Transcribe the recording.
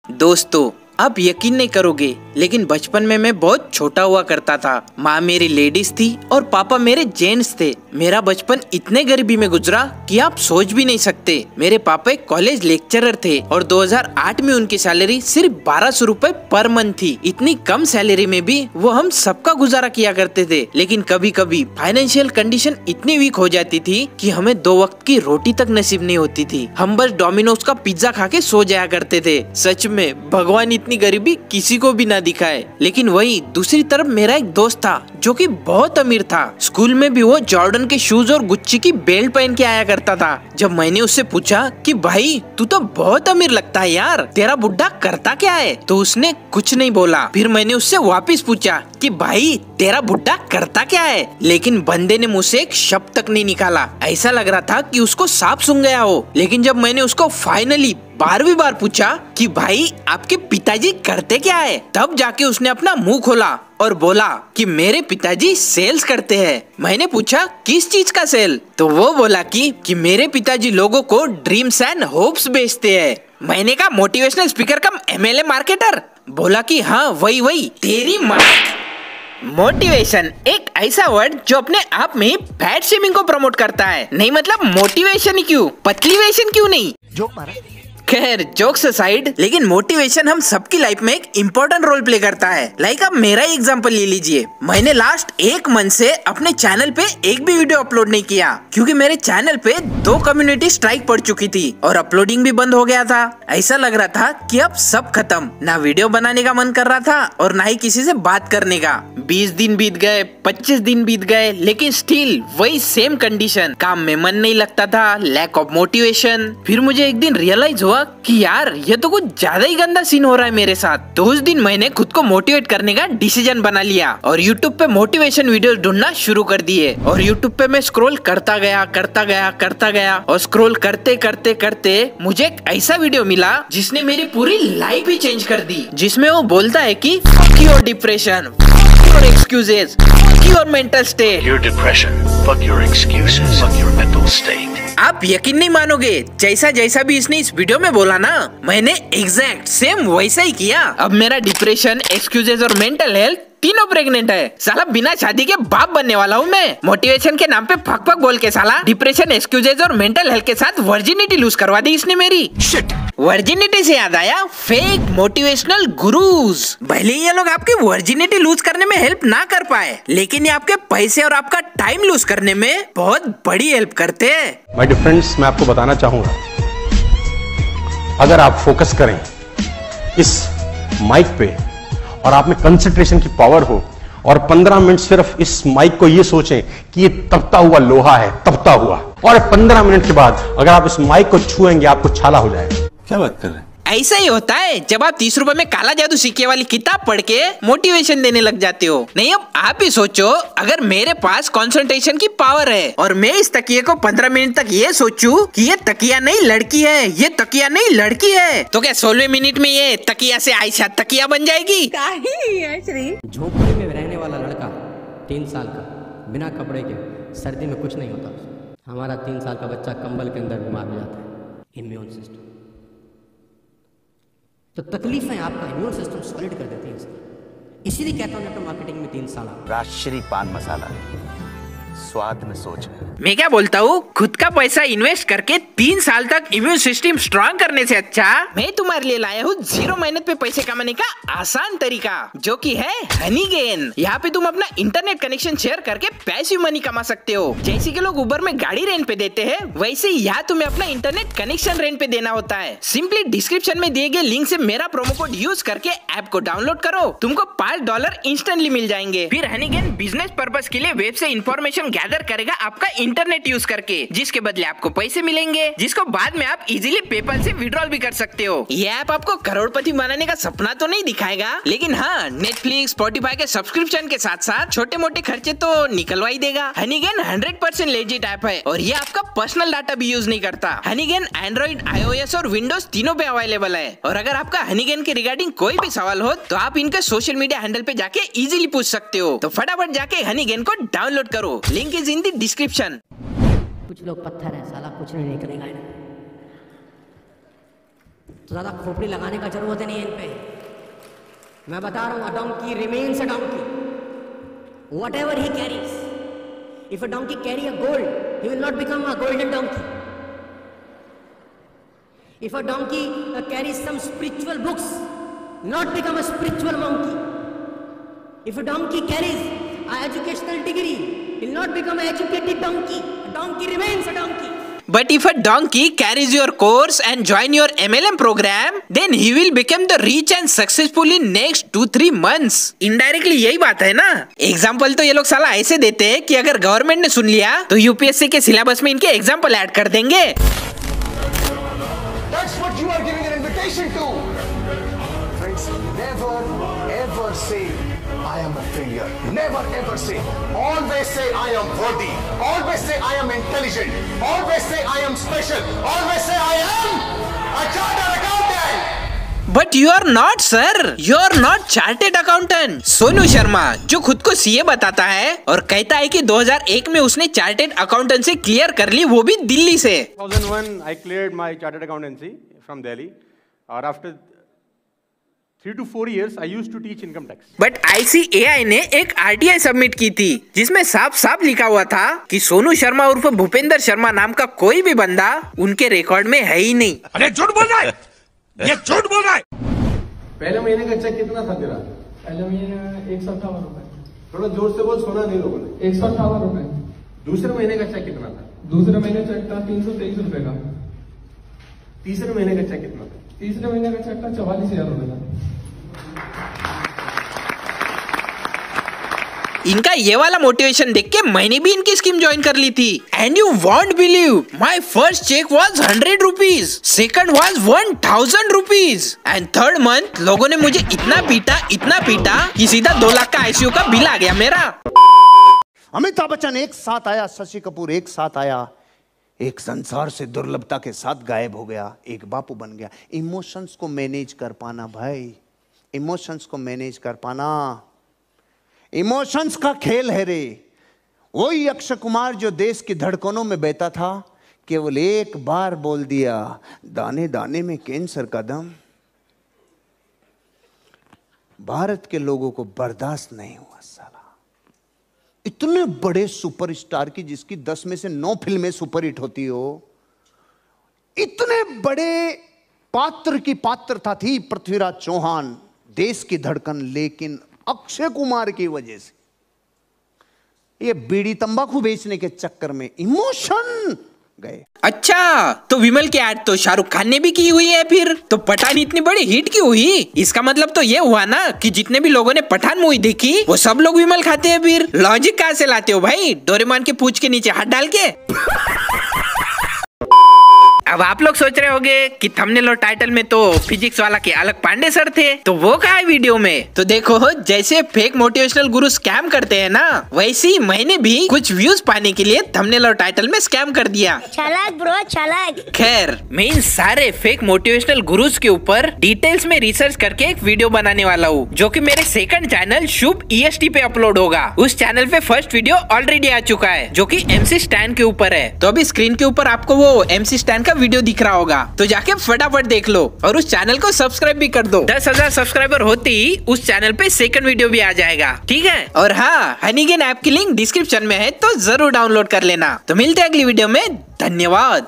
दोस्तों, आप यकीन नहीं करोगे, लेकिन बचपन में मैं बहुत छोटा हुआ करता था। माँ मेरी लेडीज थी और पापा मेरे जेंट्स थे। मेरा बचपन इतने गरीबी में गुजरा कि आप सोच भी नहीं सकते। मेरे पापा एक कॉलेज लेक्चरर थे और 2008 में उनकी सैलरी सिर्फ 1200 रुपए पर मंथ थी। इतनी कम सैलरी में भी वो हम सबका गुजारा किया करते थे। लेकिन कभी कभी फाइनेंशियल कंडीशन इतनी वीक हो जाती थी कि हमें 2 वक्त की रोटी तक नसीब नहीं होती थी। हम बस डोमिनोज का पिज्जा खा के सो जाया करते थे। सच में भगवान इतनी गरीबी किसी को भी ना दिखाए। लेकिन वही दूसरी तरफ मेरा एक दोस्त था जो कि बहुत अमीर था। स्कूल में भी वो जॉर्डन के शूज और गुच्ची की बेल्ट पहन के आया करता था। जब मैंने उससे पूछा कि भाई तू तो बहुत अमीर लगता है यार, तेरा बुड्ढा करता क्या है, तो उसने कुछ नहीं बोला। फिर मैंने उससे वापस पूछा कि भाई तेरा बुड्ढा करता क्या है, लेकिन बंदे ने मुझसे एक शब्द तक नहीं निकाला। ऐसा लग रहा था कि उसको सांप सूंघ गया हो। लेकिन जब मैंने उसको फाइनली 12वीं बार पूछा कि भाई आपके पिताजी करते क्या है, तब जाके उसने अपना मुंह खोला और बोला कि मेरे पिताजी सेल्स करते हैं। मैंने पूछा किस चीज का सेल, तो वो बोला कि मेरे पिताजी लोगों को ड्रीम्स एंड होप्स बेचते हैं। मैंने कहा मोटिवेशनल स्पीकर कम एमएलए मार्केटर। बोला कि हाँ वही तेरी माँ। मोटिवेशन एक ऐसा वर्ड जो अपने आप में फैट शेमिंग को प्रमोट करता है। नहीं मतलब मोटिवेशन ही क्यों, पतलीवेशन क्यों नहीं। जोक मारा। खैर जोक्स असाइड, लेकिन मोटिवेशन हम सबकी लाइफ में एक इम्पोर्टेंट रोल प्ले करता है। लाइक अब मेरा एग्जांपल ले लीजिए। मैंने लास्ट 1 मंथ से अपने चैनल पे एक भी वीडियो अपलोड नहीं किया क्योंकि मेरे चैनल पे 2 कम्युनिटी स्ट्राइक पड़ चुकी थी और अपलोडिंग भी बंद हो गया था। ऐसा लग रहा था कि अब सब खत्म, ना वीडियो बनाने का मन कर रहा था और ना ही किसी से बात करने का। 20 दिन बीत गए, 25 दिन बीत गए, लेकिन स्टिल वही सेम कंडीशन। काम में मन नहीं लगता था, लैक ऑफ मोटिवेशन। फिर मुझे एक दिन रियलाइज हुआ कि यार ये तो कुछ ज्यादा ही गंदा सीन हो रहा है मेरे साथ। तो उस दिन मैंने खुद को मोटिवेट करने का डिसीजन बना लिया और यूट्यूब पे मोटिवेशन वीडियोस ढूंढना शुरू कर दिए। और यूट्यूब पे मैं स्क्रॉल करता गया और स्क्रॉल करते करते मुझे एक ऐसा वीडियो मिला जिसने मेरी पूरी लाइफ ही चेंज कर दी। जिसमें वो बोलता है कि fuck your depression, fuck your excuses, fuck your mental state, your depression, fuck your excuses, fuck your mental state। आप यकीन नहीं मानोगे, जैसा भी इसने इस वीडियो में बोला ना, मैंने एग्जैक्ट सेम वैसा ही किया। अब मेरा डिप्रेशन, एक्सक्यूजेस और मेंटल हेल्थ तीनों प्रेग्नेंट है। साला बिना शादी के बाप बनने वाला हूँ मैं। मोटिवेशन के नाम पे फक बोल के साला डिप्रेशन, एक्सक्यूजेस और मेंटल हेल्थ के साथ वर्जिनिटी लूज करवा दी इसने मेरी। शिट। वर्जिनिटी से याद आया, फेक मोटिवेशनल गुरुज। भले ये लोग आपकी वर्जिनिटी लूज करने में हेल्प ना कर पाए, लेकिन ये आपके पैसे और आपका टाइम लूज करने में बहुत बड़ी हेल्प करते हैं। माय डियर फ्रेंड्स, मैं आपको बताना चाहूंगा, अगर आप फोकस करें इस माइक पे और आप में कंसंट्रेशन की पावर हो और 15 मिनट सिर्फ इस माइक को ये सोचें कि ये तपता हुआ लोहा है, तपता हुआ, और 15 मिनट के बाद अगर आप इस माइक को छुएंगे आपको छाला हो जाएगा। क्या बात कर रहे हैं? ऐसा ही होता है जब आप 30 रुपए में काला जादू सिक्के वाली किताब पढ़ के मोटिवेशन देने लग जाते हो। नहीं, अब आप ही सोचो, अगर मेरे पास कंसंट्रेशन की पावर है और मैं इस तकिए को 15 मिनट तक ये सोचूं कि ये तकिया नहीं लड़की है, ये तकिया नहीं लड़की है, तो क्या 16वें मिनट में ये तकिया से आयशा तकिया बन जाएगी? झोपड़ी में रहने वाला लड़का 3 साल का, बिना कपड़े के, सर्दी में कुछ नहीं होता। हमारा 3 साल का बच्चा कंबल के अंदर बीमार हो जाता है। इम्यून सिस्टम, तो तकलीफें आपका इम्यून सिस्टम सॉलिड कर देती हैं। इसीलिए कहता हूं नेटवर्क मार्केटिंग में 3 साल। राजश्री पान मसाला, स्वाद में सोच है। मैं क्या बोलता हूँ, खुद का पैसा इन्वेस्ट करके 3 साल तक इम्यून सिस्टम स्ट्रॉन्ग करने से अच्छा मैं तुम्हारे लिए लाया हूँ 0 मेहनत पे पैसे कमाने का आसान तरीका, जो कि है हनीगेन। यहाँ पे तुम अपना इंटरनेट कनेक्शन शेयर करके पैसिव मनी कमा सकते हो। जैसे कि लोग उबर में गाड़ी रेंट पे देते हैं, वैसे ही यहाँ तुम्हें अपना इंटरनेट कनेक्शन रेंट पे देना होता है। सिंपली डिस्क्रिप्शन में दिए गए लिंक से मेरा प्रोमो कोड यूज करके ऐप को डाउनलोड करो, तुमको $5 इंस्टेंटली मिल जाएंगे। फिर हनीगेन बिजनेस पर्पस के लिए वेब से इंफॉर्मेशन गैदर करेगा आपका इंटरनेट यूज करके, जिसके बदले आपको पैसे मिलेंगे, जिसको बाद में आप इजीली पेपल से विड्रॉल भी कर सकते हो। ये ऐप आपको करोड़पति बनाने का सपना तो नहीं दिखाएगा, लेकिन हाँ नेटफ्लिक्स, स्पॉटिफाई के सब्सक्रिप्शन के साथ साथ छोटे मोटे खर्चे तो निकलवा ही देगा। हनीगेन 100% लेजिट ऐप है और ये आपका पर्सनल डाटा भी यूज नहीं करता। हनीगेन एंड्रॉइड, iOS और विंडोज तीनों पे अवेलेबल है। और अगर आपका हनीगेन के रिगार्डिंग कोई भी सवाल हो तो आप इनके सोशल मीडिया हैंडल पे जाके इजीली पूछ सकते हो। तो फटाफट जाके हनीगेन को डाउनलोड करो, link is in the description. कुछ लोग पत्थर है, साला कुछ नहीं निकलेगा। तो ज़्यादा खोपड़ी लगाने का जरूरत नहीं है इन पे। मैं बता रहा हूँ, अ donkey remains a donkey whatever he carries. If a donkey carry a gold, he will not become a golden donkey. If a donkey carries some spiritual books, not become a spiritual monkey. If a donkey carries an educational degree, he will not become an educated donkey. A donkey remains a donkey. But if a donkey carries your course and join your MLM program, then he will become the rich and successful in next 2-3 months. Indirectly यही बात है ना। Example तो ये लोग साला ऐसे देते हैं कि अगर गवर्नमेंट ने सुन लिया तो यूपीएससी के सिलेबस में इनके एग्जाम्पल ऐड कर देंगे। That's what you are giving an invitation to. Friends, never ever say I am a failure. Never ever say. Always say I am worthy. Always say I am intelligent. Always say I am special. Always say I am a chartered accountant. But you are not, sir. You are not chartered accountant. Sonu Sharma जो खुद को CA बताता है और कहता है कि 2001 में उसने चार्टेड अकाउंटेंसी क्लियर कर ली, वो भी दिल्ली से। 2001 I cleared my chartered accountancy from Delhi. और after 3 to 4 years I used to teach income tax. But ICAI ने एक RTI सबमिट की थी जिसमें साफ साफ लिखा हुआ था कि सोनू शर्मा उर्फ भूपेंद्र शर्मा नाम का कोई भी बंदा उनके रिकॉर्ड में है ही नहीं। अरे झूठ बोल रहा है, ये झूठ बोल रहा है। पहले महीने का चेक कितना था तेरा? पहले महीने 158 रुपए। थोड़ा जोर से बोल, सुना नहीं लोगों ने। 158 रुपए। दूसरे महीने का चेक कितना था? दूसरे महीने चेक था 323 रुपए का। तीसरे महीने का चेक कितना था? तीसरे महीने का चेक था 44,000 रुपए का। इनका ये वाला मोटिवेशन देख के मैंने भी इनकी स्कीम ज्वाइन कर ली थी। And you won't believe, my first cheque was 100 rupees, second was 1000 rupees and third month लोगों ने मुझे इतना पीटा कि सीधा 2 लाख का आईसीयू का बिल आ गया मेरा। अमिताभ बच्चन एक साथ आया, शशि कपूर एक साथ आया, एक संसार से दुर्लभता के साथ गायब हो गया, एक बापू बन गया। इमोशंस को मैनेज कर पाना भाई, इमोशंस को मैनेज कर पाना, इमोशंस का खेल है रे। वही अक्षय कुमार जो देश की धड़कनों में बहता था, केवल एक बार बोल दिया, दाने दाने में कैंसर का दम। भारत के लोगों को बर्दाश्त नहीं हुआ साला। इतने बड़े सुपरस्टार की जिसकी 10 में से 9 फिल्में सुपरहिट होती हो, इतने बड़े पात्र की पात्रता थी पृथ्वीराज चौहान, देश की धड़कन, लेकिन अक्षय कुमार की वजह से ये बीड़ी तंबाकू बेचने के चक्कर में इमोशन गए। अच्छा, तो विमल की ऐड तो शाहरुख खान ने भी की हुई है, फिर तो पठान इतनी बड़ी हिट क्यों हुई? इसका मतलब तो ये हुआ ना कि जितने भी लोगों ने पठान मूवी देखी वो सब लोग विमल खाते हैं। फिर लॉजिक कहाँ से लाते हो भाई? डोरेमोन के पूंछ के नीचे हाथ डाल के। अब आप लोग सोच रहे होंगे कि थंबनेल और टाइटल में तो फिजिक्स वाला के अलग पांडे सर थे, तो वो कहाँ है वीडियो में? तो देखो, जैसे फेक मोटिवेशनल गुरु स्कैम करते हैं ना, वैसे ही मैंने भी कुछ व्यूज पाने के लिए थंबनेल और टाइटल में स्कैम कर दिया। चालाक ब्रो, चालाक। खैर, मैं इन सारे फेक मोटिवेशनल गुरुज के ऊपर डिटेल्स में रिसर्च करके एक वीडियो बनाने वाला हूँ, जो कि मेरे सेकंड चैनल शुभ EST पे अपलोड होगा। उस चैनल पे फर्स्ट वीडियो ऑलरेडी आ चुका है, जो कि MC स्टैन के ऊपर है। तो अभी स्क्रीन के ऊपर आपको वो MC स्टैन का वीडियो दिख रहा होगा, तो जाके फटाफट देख लो और उस चैनल को सब्सक्राइब भी कर दो। 10,000 सब्सक्राइबर होते ही उस चैनल पे सेकंड वीडियो भी आ जाएगा, ठीक है? और हाँ, हनीगेन ऐप की लिंक डिस्क्रिप्शन में है, तो जरूर डाउनलोड कर लेना। तो मिलते हैं अगली वीडियो में, धन्यवाद।